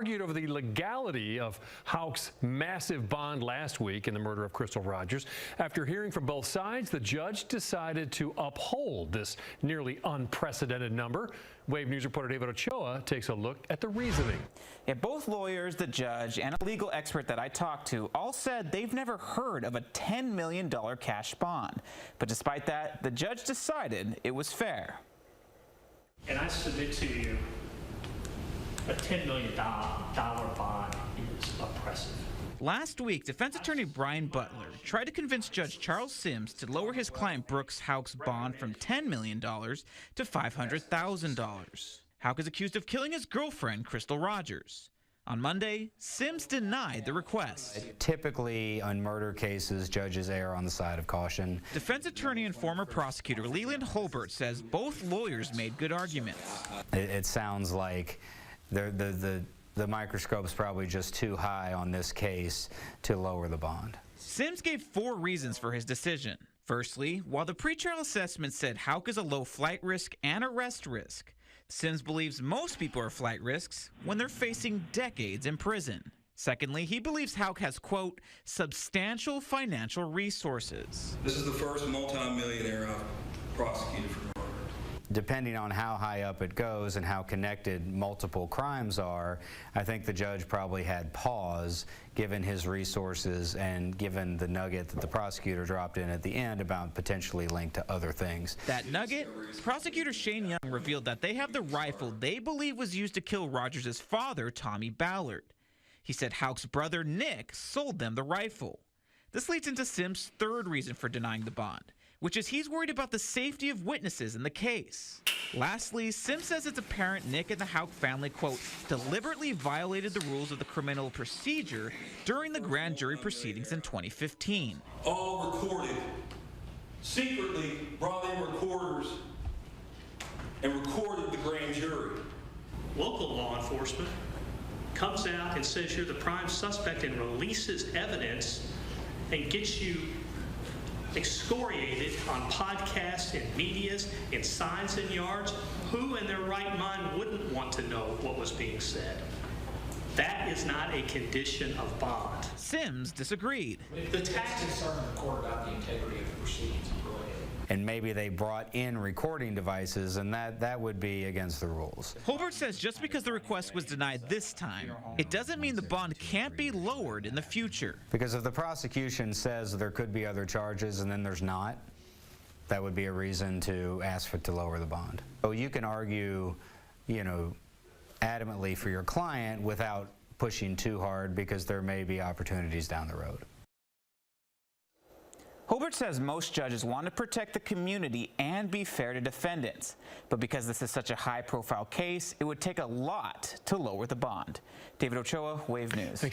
argued over the legality of Houck's massive bond last week in the murder of Crystal Rogers. After hearing from both sides, the judge decided to uphold this nearly unprecedented number. Wave News reporter David Ochoa takes a look at the reasoning. Yeah, both lawyers, the judge, and a legal expert that I talked to all said they've never heard of a $10 million cash bond. But despite that, the judge decided it was fair. And I submit to you, a $10 million bond is oppressive. Last week, defense attorney Brian Butler tried to convince Judge Charles Sims to lower his client Brooks Houck's bond from $10 million to $500,000. Houck is accused of killing his girlfriend, Crystal Rogers. On Monday, Sims denied the request. Typically, on murder cases, judges err on the side of caution. Defense attorney and former prosecutor Leland Holbert says both lawyers made good arguments. It sounds like the microscope's probably just too high on this case to lower the bond. Sims gave 4 reasons for his decision. Firstly, while the pretrial assessment said Houck is a low flight risk and arrest risk, Sims believes most people are flight risks when they're facing decades in prison. Secondly, he believes Houck has, quote, substantial financial resources. This is the first multi-millionaire I've prosecuted for murder. Depending on how high up it goes and how connected multiple crimes are, I think the judge probably had pause given his resources and given the nugget that the prosecutor dropped in at the end about potentially linked to other things. That nugget? Prosecutor Shane Young revealed that they have the rifle they believe was used to kill Rogers' father, Tommy Ballard. He said Houck's brother, Nick, sold them the rifle. This leads into Sims' third reason for denying the bond, which is he's worried about the safety of witnesses in the case. Lastly, Sims says it's apparent Nick and the Houck family, quote, deliberately violated the rules of the criminal procedure during the grand jury proceedings in 2015. All recorded, secretly brought in recorders and recorded the grand jury. Local law enforcement comes out and says you're the prime suspect and releases evidence and gets you excoriated on podcasts and medias and signs and yards. Who in their right mind wouldn't want to know what was being said? That is not a condition of bond. Sims disagreed. The tax concern in the court about the integrity of the proceedings. And maybe they brought in recording devices, and that would be against the rules. Holbert says just because the request was denied this time, it doesn't mean the bond can't be lowered in the future. Because if the prosecution says there could be other charges and then there's not, that would be a reason to ask to lower the bond. So you can argue, adamantly for your client without pushing too hard because there may be opportunities down the road. Holbert says most judges want to protect the community and be fair to defendants. But because this is such a high-profile case, it would take a lot to lower the bond. David Ochoa, Wave News. Thanks.